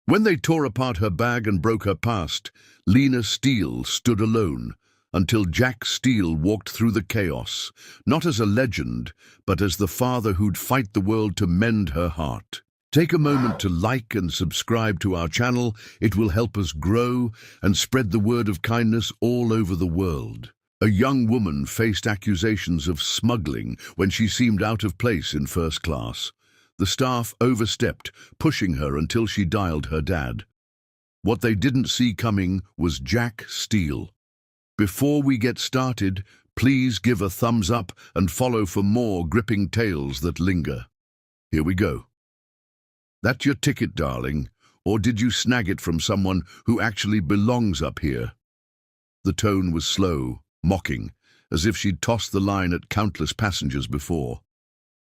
When they tore apart her bag and broke her past, Lena Steele stood alone until Jack Steele walked through the chaos, not as a legend, but as the father who'd fight the world to mend her heart. Take a moment to like and subscribe to our channel. It will help us grow and spread the word of kindness all over the world. A young woman faced accusations of smuggling when she seemed out of place in first class. The staff overstepped, pushing her until she dialed her dad. What they didn't see coming was Jack Steele. Before we get started, please give a thumbs up and follow for more gripping tales that linger. Here we go. That your ticket, darling, or did you snag it from someone who actually belongs up here? The tone was slow, mocking, as if she'd tossed the line at countless passengers before.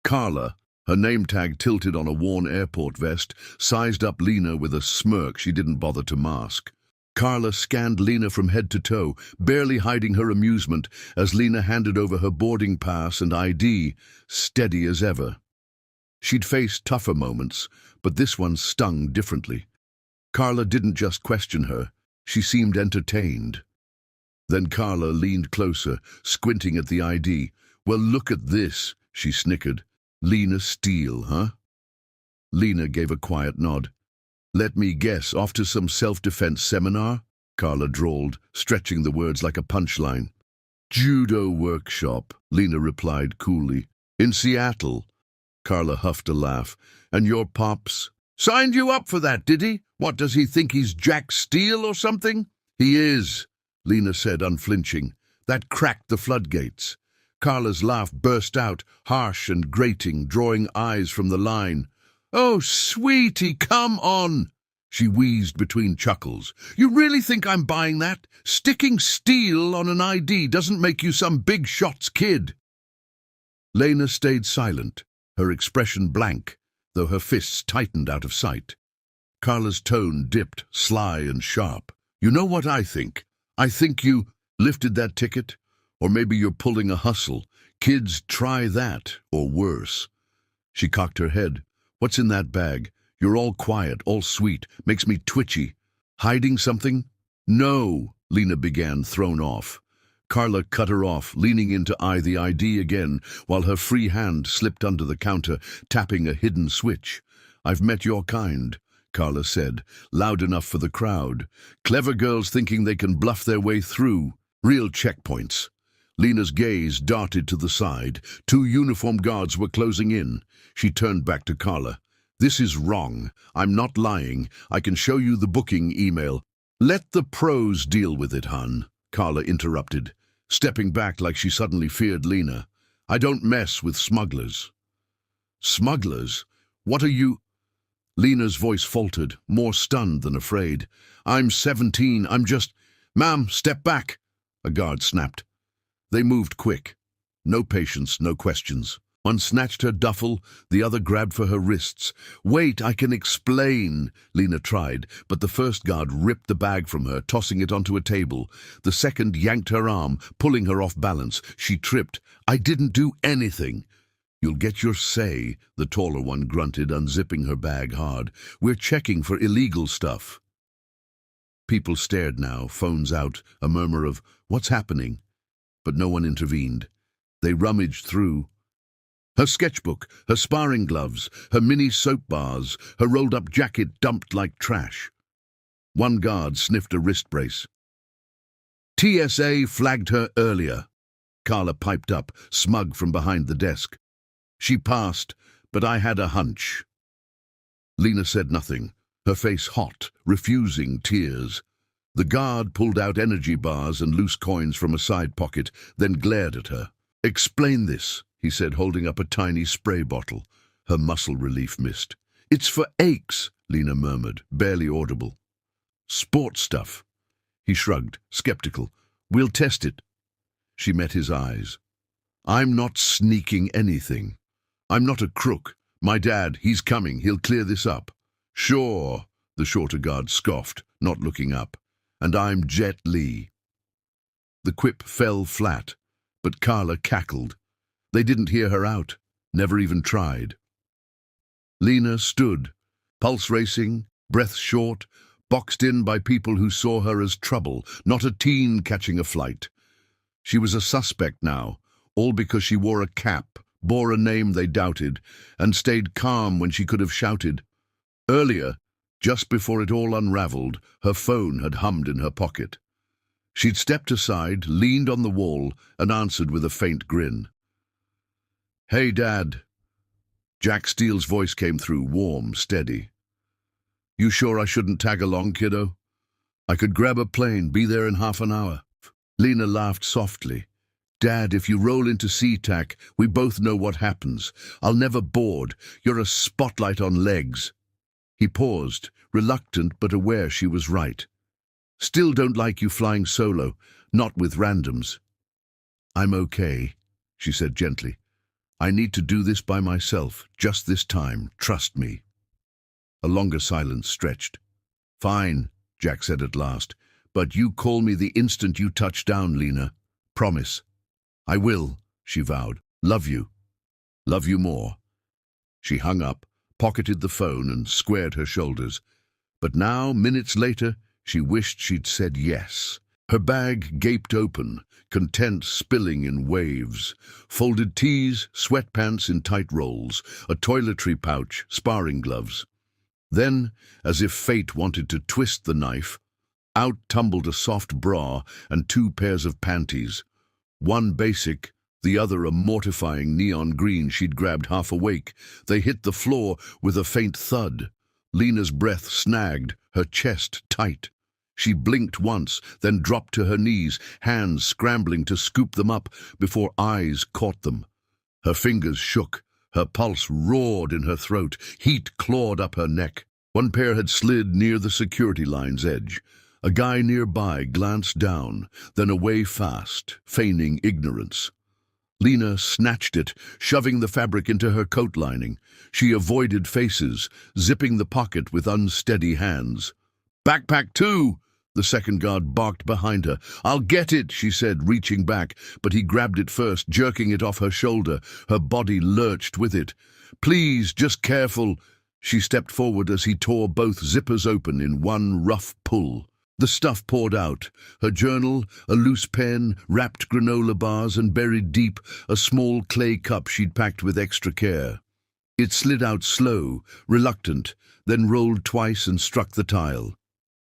Carla, her name tag tilted on a worn airport vest, sized up Lena with a smirk she didn't bother to mask. Carla scanned Lena from head to toe, barely hiding her amusement as Lena handed over her boarding pass and ID, steady as ever. She'd faced tougher moments, but this one stung differently. Carla didn't just question her, she seemed entertained. Then Carla leaned closer, squinting at the ID. "Well, look at this," she snickered. "Lena Steele, huh?" Lena gave a quiet nod. "Let me guess, off to some self-defense seminar?" Carla drawled, stretching the words like a punchline. "Judo workshop," Lena replied coolly. "In Seattle." Carla huffed a laugh. "And your pops signed you up for that, did he? What, does he think he's Jack Steele or something?" "He is," Lena said, unflinching. That cracked the floodgates. Carla's laugh burst out, harsh and grating, drawing eyes from the line. "Oh, sweetie, come on!" She wheezed between chuckles. "You really think I'm buying that? Sticking Steele on an ID doesn't make you some big shots kid." Lena stayed silent, her expression blank, though her fists tightened out of sight. Carla's tone dipped, sly and sharp. "You know what I think? I think you lifted that ticket. Or maybe you're pulling a hustle. Kids try that, or worse." She cocked her head. "What's in that bag? You're all quiet, all sweet. Makes me twitchy. Hiding something?" "No," Lena began, thrown off. Carla cut her off, leaning in to eye the ID again, while her free hand slipped under the counter, tapping a hidden switch. "I've met your kind," Carla said, loud enough for the crowd. "Clever girls thinking they can bluff their way through. Real checkpoints." Lena's gaze darted to the side. 2 uniformed guards were closing in. She turned back to Carla. "This is wrong. I'm not lying. I can show you the booking email." "Let the pros deal with it, hon," Carla interrupted, stepping back like she suddenly feared Lena. "I don't mess with smugglers." "Smugglers? What are you—" Lena's voice faltered, more stunned than afraid. "I'm 17. I'm just—" "Ma'am, step back," a guard snapped. They moved quick. No patience, no questions. One snatched her duffel, the other grabbed for her wrists. "Wait, I can explain," Lena tried, but the first guard ripped the bag from her, tossing it onto a table. The second yanked her arm, pulling her off balance. She tripped. "I didn't do anything." "You'll get your say," the taller one grunted, unzipping her bag hard. "We're checking for illegal stuff." People stared now, phones out, a murmur of, "What's happening?" But no one intervened. They rummaged through. Her sketchbook, her sparring gloves, her mini soap bars, her rolled-up jacket dumped like trash. One guard sniffed a wrist brace. "TSA flagged her earlier," Carla piped up, smug from behind the desk. "She passed, but I had a hunch." Lena said nothing, her face hot, refusing tears. The guard pulled out energy bars and loose coins from a side pocket, then glared at her. "Explain this," he said, holding up a tiny spray bottle. Her muscle relief missed. "It's for aches," Lena murmured, barely audible. "Sports stuff." He shrugged, skeptical. "We'll test it." She met his eyes. "I'm not sneaking anything. I'm not a crook. My dad, he's coming. He'll clear this up." "Sure," the shorter guard scoffed, not looking up. "And I'm Jet Li." The quip fell flat, but Carla cackled. They didn't hear her out, never even tried. Lena stood, pulse racing, breath short, boxed in by people who saw her as trouble, not a teen catching a flight. She was a suspect now, all because she wore a cap, bore a name they doubted, and stayed calm when she could have shouted. Earlier, just before it all unraveled, her phone had hummed in her pocket. She'd stepped aside, leaned on the wall, and answered with a faint grin. "Hey, Dad." Jack Steele's voice came through, warm, steady. "You sure I shouldn't tag along, kiddo? I could grab a plane, be there in half an hour." Lena laughed softly. "Dad, if you roll into SeaTac, we both know what happens. I'll never board. You're a spotlight on legs." He paused, reluctant but aware she was right. "Still don't like you flying solo, not with randoms." "I'm okay," she said gently. "I need to do this by myself, just this time, trust me." A longer silence stretched. "Fine," Jack said at last, "but you call me the instant you touch down, Lena. Promise." "I will," she vowed. "Love you. Love you more." She hung up, pocketed the phone, and squared her shoulders. But now, minutes later, she wished she'd said yes. Her bag gaped open, content spilling in waves. Folded tees, sweatpants in tight rolls, a toiletry pouch, sparring gloves. Then, as if fate wanted to twist the knife, out tumbled a soft bra and 2 pairs of panties. One basic, the other a mortifying neon green she'd grabbed half awake. They hit the floor with a faint thud. Lena's breath snagged, her chest tight. She blinked once, then dropped to her knees, hands scrambling to scoop them up before eyes caught them. Her fingers shook, her pulse roared in her throat, heat clawed up her neck. One pair had slid near the security line's edge. A guy nearby glanced down, then away fast, feigning ignorance. Lena snatched it, shoving the fabric into her coat lining. She avoided faces, zipping the pocket with unsteady hands. "Backpack too!" the second guard barked behind her. "I'll get it," she said, reaching back, but he grabbed it first, jerking it off her shoulder. Her body lurched with it. "Please, just careful." She stepped forward as he tore both zippers open in one rough pull. The stuff poured out. Her journal, a loose pen, wrapped granola bars, and buried deep, a small clay cup she'd packed with extra care. It slid out slow, reluctant, then rolled twice and struck the tile.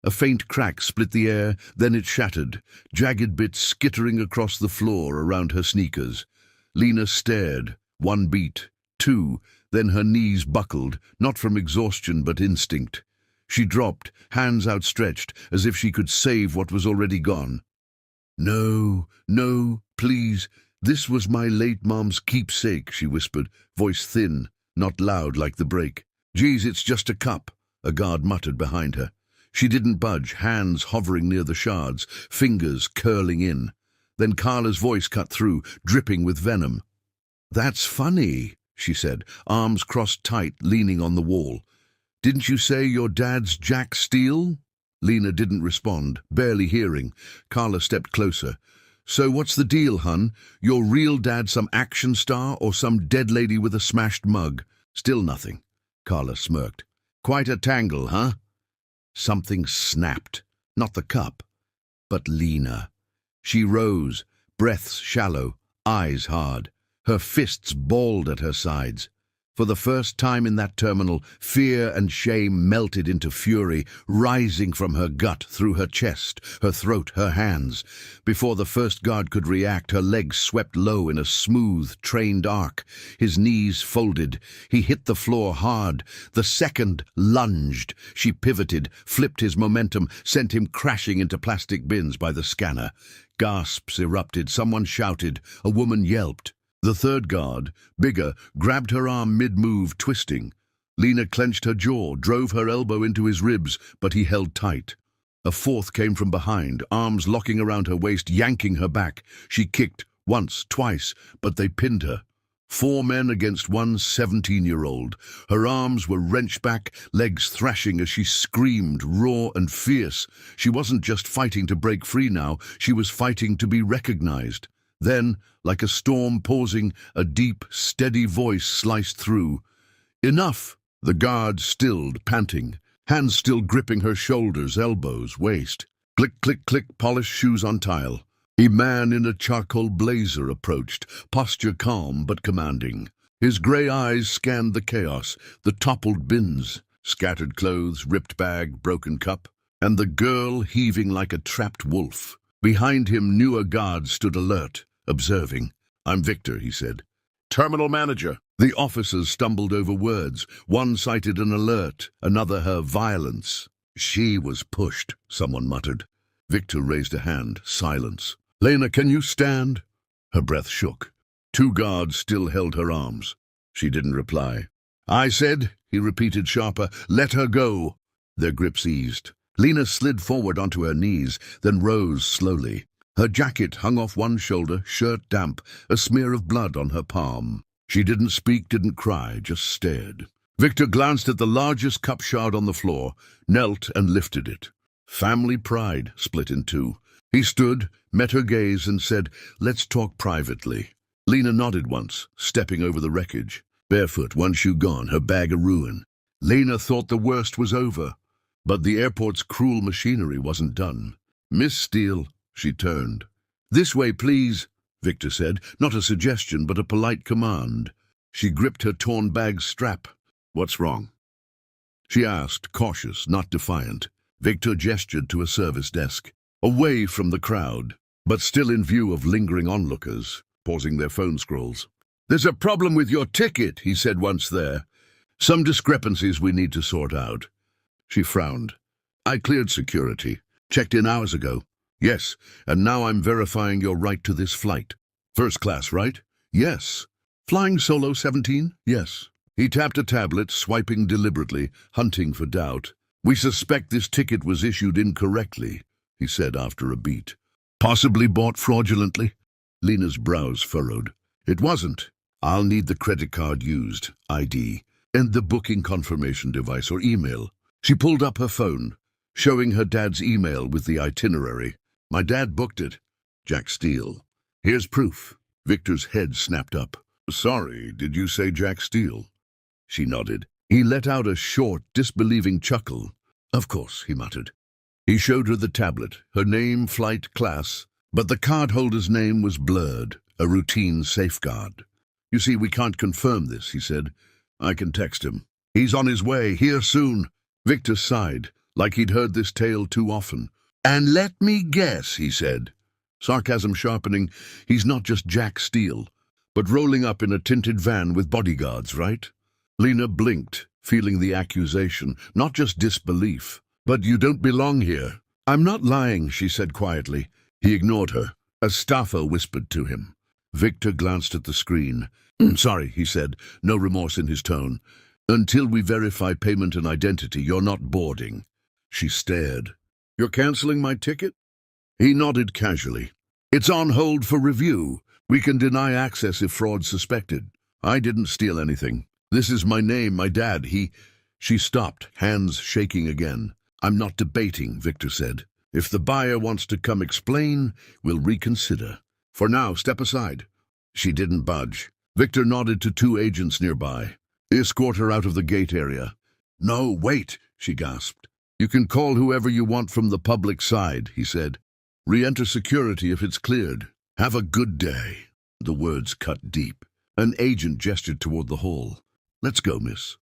A faint crack split the air, then it shattered, jagged bits skittering across the floor around her sneakers. Lena stared. 1 beat, 2, then her knees buckled, not from exhaustion but instinct. She dropped, hands outstretched, as if she could save what was already gone. "No, no, please. This was my late mom's keepsake," she whispered, voice thin, not loud like the break. "Geez, it's just a cup," a guard muttered behind her. She didn't budge, hands hovering near the shards, fingers curling in. Then Carla's voice cut through, dripping with venom. "That's funny," she said, arms crossed tight, leaning on the wall. "Didn't you say your dad's Jack Steele?" Lena didn't respond, barely hearing. Carla stepped closer. "So what's the deal, hun? Your real dad some action star or some dead lady with a smashed mug?" Still nothing. Carla smirked. "Quite a tangle, huh?" Something snapped. Not the cup, but Lena. She rose, breaths shallow, eyes hard. Her fists balled at her sides. For the first time in that terminal, fear and shame melted into fury, rising from her gut, through her chest, her throat, her hands. Before the first guard could react, her legs swept low in a smooth, trained arc. His knees folded. He hit the floor hard. The second lunged. She pivoted, flipped his momentum, sent him crashing into plastic bins by the scanner. Gasps erupted. Someone shouted. A woman yelped. The third guard, bigger, grabbed her arm mid-move, twisting. Lena clenched her jaw, drove her elbow into his ribs, but he held tight. A fourth came from behind, arms locking around her waist, yanking her back. She kicked, once, twice, but they pinned her. 4 men against one 17-year-old. Her arms were wrenched back, legs thrashing as she screamed, raw and fierce. She wasn't just fighting to break free now, she was fighting to be recognized. Then, like a storm pausing, a deep, steady voice sliced through. "Enough!" The guard stilled, panting. hands still gripping her shoulders, elbows, waist. Click, click, click, polished shoes on tile. A man in a charcoal blazer approached, posture calm but commanding. His grey eyes scanned the chaos, the toppled bins, scattered clothes, ripped bag, broken cup, and the girl heaving like a trapped wolf. Behind him, newer guards stood alert, observing. "I'm Victor," he said. "Terminal manager." The officers stumbled over words. One cited an alert, another her violence. "She was pushed," someone muttered. Victor raised a hand. Silence. "Lena, can you stand?" Her breath shook. Two guards still held her arms. She didn't reply. "I said," he repeated sharper, "let her go." Their grips eased. Lena slid forward onto her knees, then rose slowly. Her jacket hung off one shoulder, shirt damp, a smear of blood on her palm. She didn't speak, didn't cry, just stared. Victor glanced at the largest cup shard on the floor, knelt and lifted it. Family pride split in two. He stood, met her gaze, and said, "Let's talk privately." Lena nodded once, stepping over the wreckage. Barefoot, one shoe gone, her bag a ruin. Lena thought the worst was over, but the airport's cruel machinery wasn't done. "Miss Steele," she turned. "This way, please," Victor said, not a suggestion, but a polite command. She gripped her torn bag's strap. "What's wrong?" she asked, cautious, not defiant. Victor gestured to a service desk, away from the crowd, but still in view of lingering onlookers, pausing their phone scrolls. "There's a problem with your ticket," he said once there. "Some discrepancies we need to sort out." She frowned. "I cleared security. Checked in hours ago." "Yes, and now I'm verifying your right to this flight." "First class, right?" "Yes." "Flying solo 17? "Yes." He tapped a tablet, swiping deliberately, hunting for doubt. "We suspect this ticket was issued incorrectly," he said after a beat. "Possibly bought fraudulently?" Lena's brows furrowed. "It wasn't. I'll need the credit card used, ID, and the booking confirmation device or email." She pulled up her phone, showing her dad's email with the itinerary. "My dad booked it. Jack Steele. Here's proof." Victor's head snapped up. "Sorry, did you say Jack Steele?" She nodded. He let out a short, disbelieving chuckle. "Of course," he muttered. He showed her the tablet, her name, flight, class, but the cardholder's name was blurred, a routine safeguard. "You see, we can't confirm this," he said. "I can text him. He's on his way, here soon." Victor sighed, like he'd heard this tale too often. "And let me guess," he said, sarcasm sharpening, "he's not just Jack Steele, but rolling up in a tinted van with bodyguards, right?" Lena blinked, feeling the accusation, not just disbelief. "But you don't belong here." "I'm not lying," she said quietly. He ignored her. A staffer whispered to him. Victor glanced at the screen. "Sorry," he said, no remorse in his tone. "Until we verify payment and identity, you're not boarding." She stared. "You're canceling my ticket?" He nodded casually. "It's on hold for review. We can deny access if fraud's suspected. I didn't steal anything. This is my name, my dad, he—" She stopped, hands shaking again. "I'm not debating," Victor said. "If the buyer wants to come explain, we'll reconsider. For now, step aside." She didn't budge. Victor nodded to two agents nearby. "Escort her out of the gate area." "No, wait," she gasped. "You can call whoever you want from the public side," he said. "Re-enter security if it's cleared. Have a good day." The words cut deep. An agent gestured toward the hall. "Let's go, miss."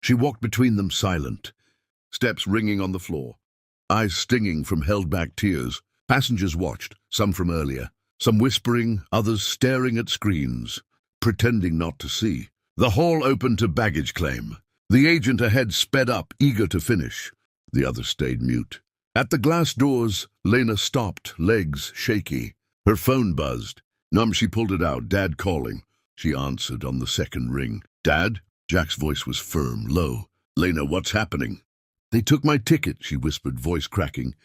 She walked between them silent, steps ringing on the floor, eyes stinging from held-back tears. Passengers watched, some from earlier, some whispering, others staring at screens, pretending not to see. The hall opened to baggage claim. The agent ahead sped up, eager to finish. The others stayed mute. At the glass doors, Lena stopped, legs shaky. Her phone buzzed. Numb, she pulled it out. "Dad calling." She answered on the second ring. "Dad?" Jack's voice was firm, low. "Lena, what's happening?" "They took my ticket," she whispered, voice cracking.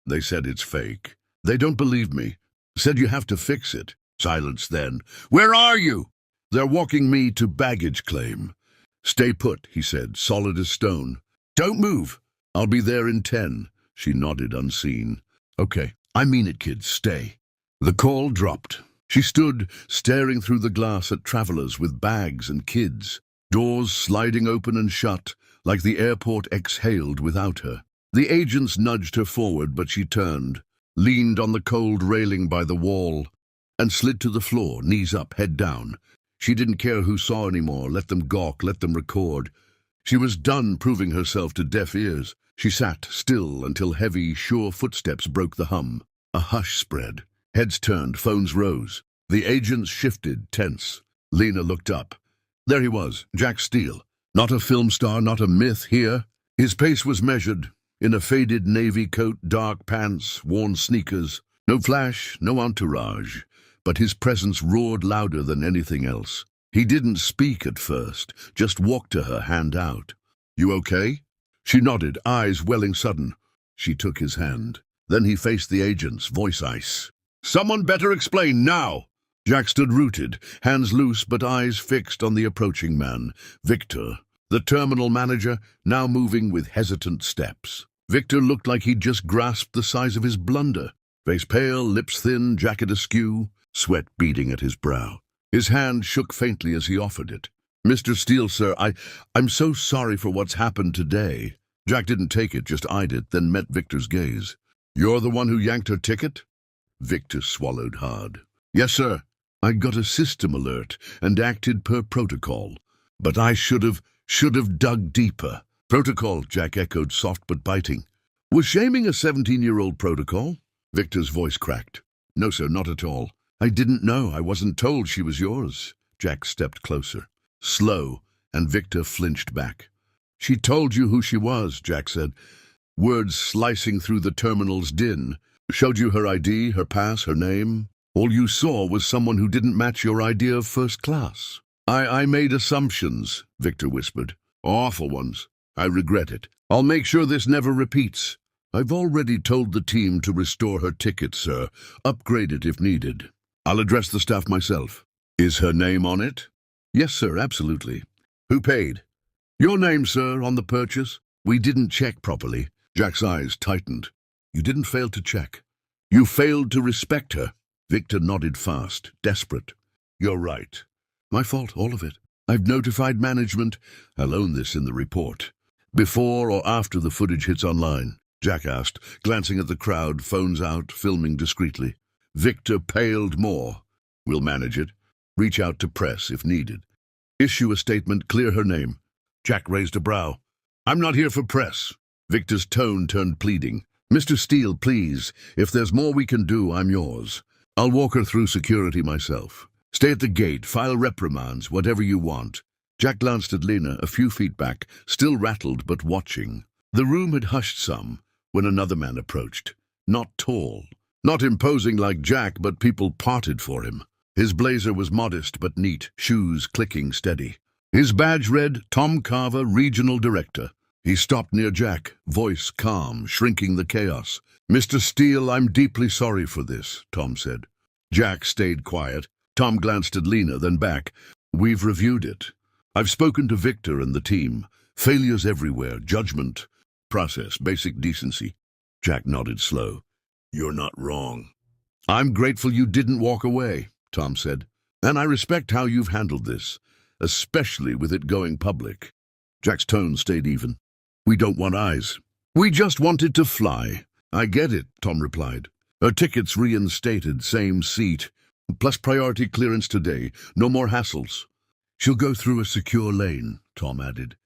"They said it's fake. They don't believe me. Said you have to fix it." Silence then. "Where are you?" "They're walking me to baggage claim." "Stay put," he said, solid as stone. "Don't move. I'll be there in 10. She nodded, unseen. "Okay, I mean it, kids, stay." The call dropped. She stood, staring through the glass at travelers with bags and kids, doors sliding open and shut, like the airport exhaled without her. The agents nudged her forward, but she turned, leaned on the cold railing by the wall, and slid to the floor, knees up, head down. She didn't care who saw anymore. Let them gawk, let them record. She was done proving herself to deaf ears. She sat still until heavy, sure footsteps broke the hum. A hush spread. Heads turned, phones rose. The agents shifted, tense. Lena looked up. There he was, Jack Steele. Not a film star, not a myth here. His pace was measured. In a faded navy coat, dark pants, worn sneakers. No flash, no entourage. But his presence roared louder than anything else. He didn't speak at first, just walked to her, hand out. You okay? She nodded, eyes welling sudden. She took his hand. Then he faced the agents, voice ice. Someone better explain now! Jack stood rooted, hands loose but eyes fixed on the approaching man. Victor, the terminal manager, now moving with hesitant steps. Victor looked like he'd just grasped the size of his blunder. Face pale, lips thin, jacket askew, sweat beading at his brow. His hand shook faintly as he offered it. Mr. Steele, sir, I'm so sorry for what's happened today. Jack didn't take it, just eyed it, then met Victor's gaze. You're the one who yanked her ticket? Victor swallowed hard. Yes, sir. I got a system alert and acted per protocol. But I should have dug deeper. Protocol, Jack echoed, soft but biting. Was shaming a 17-year-old protocol? Victor's voice cracked. No, sir, not at all. I didn't know. I wasn't told she was yours. Jack stepped closer. Slow, and Victor flinched back. She told you who she was, Jack said. Words slicing through the terminal's din. Showed you her ID, her pass, her name. All you saw was someone who didn't match your idea of first class. I made assumptions, Victor whispered. Awful ones. I regret it. I'll make sure this never repeats. I've already told the team to restore her ticket, sir. Upgrade it if needed. I'll address the staff myself. Is her name on it? Yes, sir, absolutely. Who paid? Your name, sir, on the purchase. We didn't check properly. Jack's eyes tightened. You didn't fail to check. You failed to respect her. Victor nodded fast, desperate. You're right. My fault, all of it. I've notified management. I'll own this in the report. Before or after the footage hits online? Jack asked, glancing at the crowd, phones out, filming discreetly. Victor paled more. We'll manage it. Reach out to press if needed. Issue a statement, clear her name. Jack raised a brow. I'm not here for press. Victor's tone turned pleading. Mr. Steele, please, if there's more we can do, I'm yours. I'll walk her through security myself. Stay at the gate, file reprimands, whatever you want. Jack glanced at Lena, a few feet back, still rattled but watching. The room had hushed some when another man approached. Not tall, not imposing like Jack, but people parted for him. His blazer was modest but neat, shoes clicking steady. His badge read, Tom Carver, Regional Director. He stopped near Jack, voice calm, shrinking the chaos. Mr. Steele, I'm deeply sorry for this, Tom said. Jack stayed quiet. Tom glanced at Lena, then back. We've reviewed it. I've spoken to Victor and the team. Failures everywhere, judgment, process, basic decency. Jack nodded slow. You're not wrong. I'm grateful you didn't walk away, Tom said. And I respect how you've handled this, especially with it going public. Jack's tone stayed even. We don't want eyes. We just wanted to fly. I get it, Tom replied. Her tickets reinstated, same seat. Plus priority clearance today. No more hassles. She'll go through a secure lane, Tom added.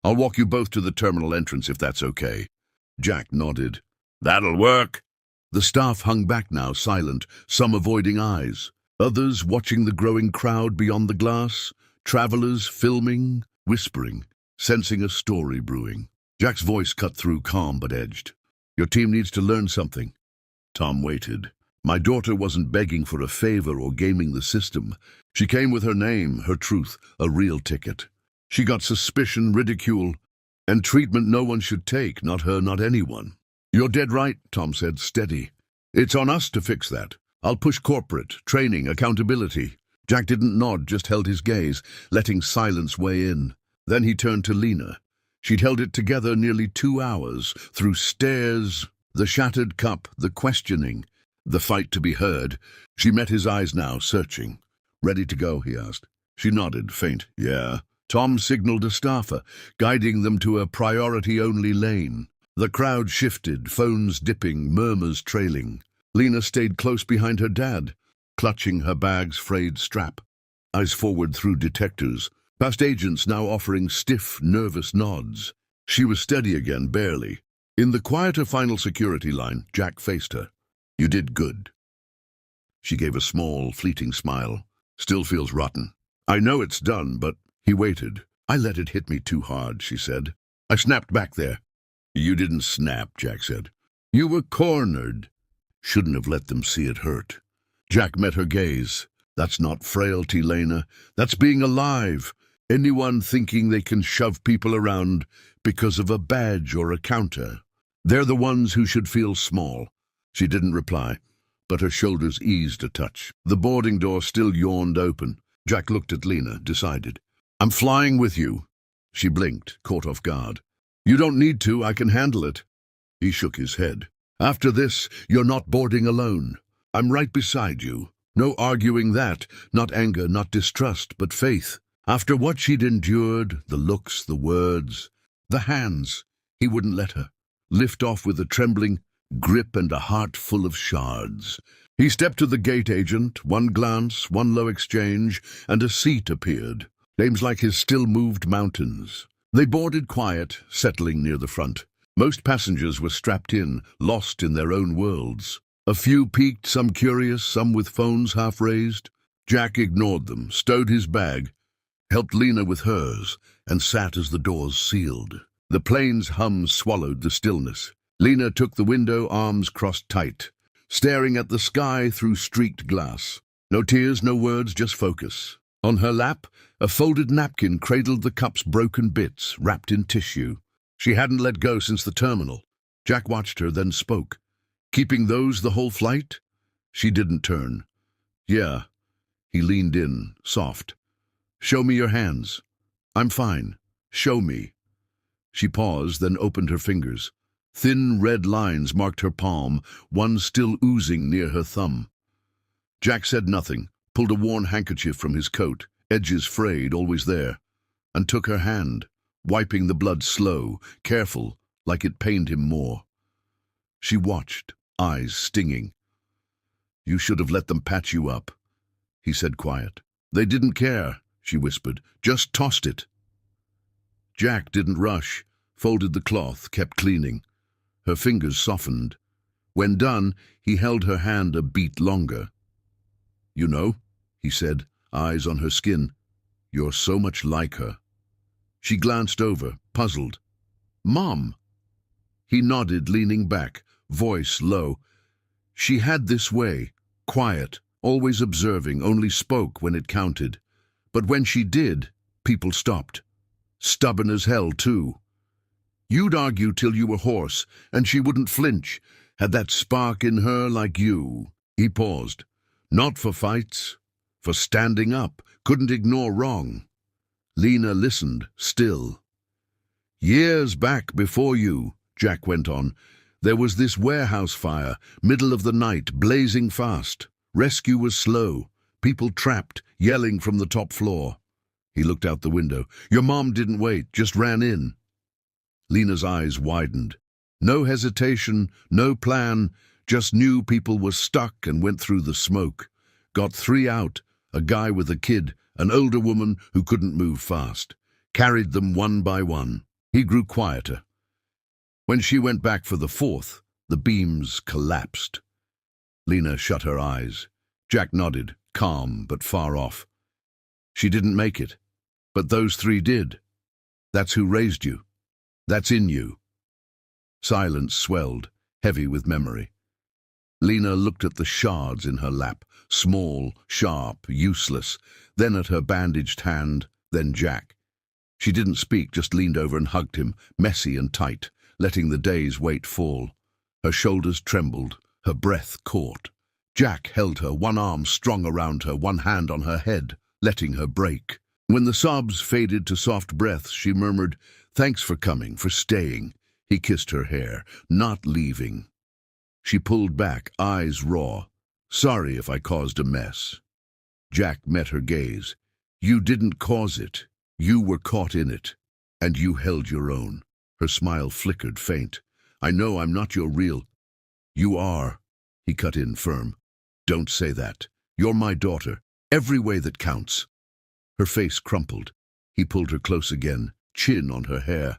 I'll walk you both to the terminal entrance if that's okay. Jack nodded. That'll work. The staff hung back now, silent, some avoiding eyes. Others watching the growing crowd beyond the glass. Travelers filming, whispering, sensing a story brewing. Jack's voice cut through, calm but edged. Your team needs to learn something. Tom waited. My daughter wasn't begging for a favor or gaming the system. She came with her name, her truth, a real ticket. She got suspicion, ridicule, and treatment no one should take, not her, not anyone. You're dead right, Tom said, steady. It's on us to fix that. I'll push corporate, training, accountability. Jack didn't nod, just held his gaze, letting silence weigh in. Then he turned to Lena. She'd held it together nearly 2 hours, through stares, the shattered cup, the questioning, the fight to be heard. She met his eyes now, searching. Ready to go, he asked. She nodded, faint, yeah. Tom signaled a staffer, guiding them to a priority-only lane. The crowd shifted, phones dipping, murmurs trailing. Lena stayed close behind her dad, clutching her bag's frayed strap. Eyes forward through detectors, past agents now offering stiff, nervous nods. She was steady again, barely. In the quieter final security line, Jack faced her. "You did good." She gave a small, fleeting smile. "Still feels rotten. I know it's done, but..." He waited. "I let it hit me too hard," she said. "I snapped back there." "You didn't snap," Jack said. "You were cornered." "Shouldn't have let them see it hurt." Jack met her gaze. "That's not frailty, Lena. That's being alive. Anyone thinking they can shove people around because of a badge or a counter, they're the ones who should feel small." She didn't reply, but her shoulders eased a touch. The boarding door still yawned open. Jack looked at Lena, decided. "I'm flying with you." She blinked, caught off guard. "You don't need to, I can handle it." He shook his head. "After this, you're not boarding alone. I'm right beside you. No arguing that, not anger, not distrust, but faith. After what she'd endured, the looks, the words, the hands, he wouldn't let her lift off with a trembling grip and a heart full of shards. He stepped to the gate agent, one glance, one low exchange, and a seat appeared. Names like his still moved mountains. They boarded quiet, settling near the front. Most passengers were strapped in, lost in their own worlds. A few peeked, some curious, some with phones half raised. Jack ignored them, stowed his bag, helped Lena with hers, and sat as the doors sealed. The plane's hum swallowed the stillness. Lena took the window, arms crossed tight, staring at the sky through streaked glass. No tears, no words, just focus. On her lap, a folded napkin cradled the cup's broken bits, wrapped in tissue. She hadn't let go since the terminal. Jack watched her, then spoke. "Keeping those the whole flight?" She didn't turn. "Yeah." He leaned in, soft. "Show me your hands." "I'm fine. Show me." She paused, then opened her fingers. Thin red lines marked her palm, one still oozing near her thumb. Jack said nothing, pulled a worn handkerchief from his coat, edges frayed, always there, and took her hand, wiping the blood slow, careful, like it pained him more. She watched, eyes stinging. "You should have let them patch you up," he said quiet. "They didn't care," she whispered, "just tossed it." Jack didn't rush, folded the cloth, kept cleaning. Her fingers softened. When done, he held her hand a beat longer. "You know," he said, eyes on her skin, "you're so much like her." She glanced over, puzzled. "Mom?" He nodded, leaning back, voice low. She had this way, quiet, always observing, only spoke when it counted. But when she did, people stopped. Stubborn as hell, too. You'd argue till you were hoarse, and she wouldn't flinch. Had that spark in her like you. He paused. Not for fights, for standing up, couldn't ignore wrong. Lena listened, still. "Years back before you," Jack went on, "there was this warehouse fire, middle of the night, blazing fast. Rescue was slow, people trapped, yelling from the top floor." He looked out the window. "Your mom didn't wait, just ran in." Lena's eyes widened. No hesitation, no plan, just knew people were stuck and went through the smoke. Got 3 out, a guy with a kid, an older woman who couldn't move fast. Carried them one by one. He grew quieter. When she went back for the 4th, the beams collapsed. Lena shut her eyes. Jack nodded, calm but far off. "She didn't make it, but those 3 did. That's who raised you. That's in you." Silence swelled, heavy with memory. Lena looked at the shards in her lap, small, sharp, useless, then at her bandaged hand, then Jack. She didn't speak, just leaned over and hugged him, messy and tight, letting the day's weight fall. Her shoulders trembled, her breath caught. Jack held her, one arm strong around her, one hand on her head, letting her break. When the sobs faded to soft breaths, she murmured, "Thanks for coming, for staying." He kissed her hair, "Not leaving." She pulled back, eyes raw. "Sorry if I caused a mess." Jack met her gaze. "You didn't cause it. You were caught in it, and you held your own. Her smile flickered faint. I know I'm not your real... You are, he cut in firm. Don't say that. You're my daughter. Every way that counts. Her face crumpled. He pulled her close again, chin on her hair.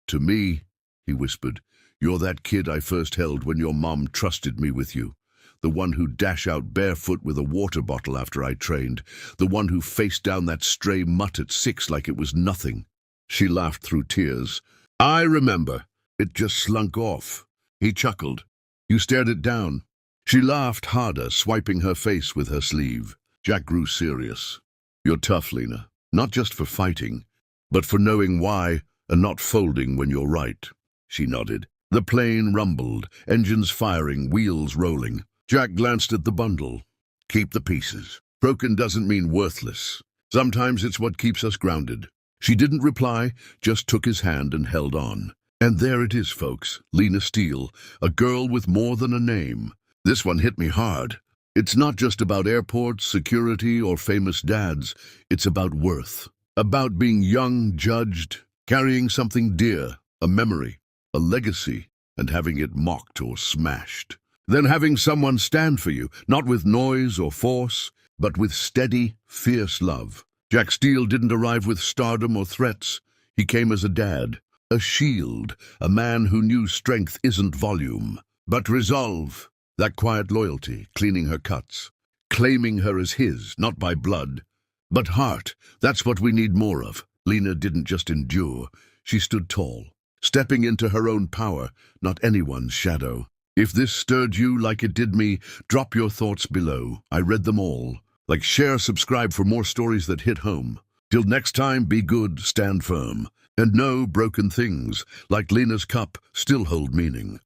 To me, he whispered, you're that kid I first held when your mom trusted me with you. The one who'd dash out barefoot with a water bottle after I trained. The one who faced down that stray mutt at 6 like it was nothing. She laughed through tears. I remember. It just slunk off. He chuckled. You stared it down. She laughed harder, swiping her face with her sleeve. Jack grew serious. You're tough, Lena. Not just for fighting, but for knowing why and not folding when you're right. She nodded. The plane rumbled, engines firing, wheels rolling. Jack glanced at the bundle. Keep the pieces. Broken doesn't mean worthless. Sometimes it's what keeps us grounded. She didn't reply, just took his hand and held on. And there it is, folks. Lena Steele, a girl with more than a name. This one hit me hard. It's not just about airports, security, or famous dads. It's about worth. About being young, judged, carrying something dear, a memory, a legacy, and having it mocked or smashed. Then having someone stand for you, not with noise or force, but with steady, fierce love. Jack Steele didn't arrive with stardom or threats. He came as a dad, a shield, a man who knew strength isn't volume, but resolve. That quiet loyalty, cleaning her cuts, claiming her as his, not by blood, but heart. That's what we need more of. Lena didn't just endure. She stood tall, stepping into her own power, not anyone's shadow. If this stirred you like it did me, drop your thoughts below. I read them all. Like, share, subscribe for more stories that hit home. Till next time, be good, stand firm. And know broken things, like Lena's cup, still hold meaning.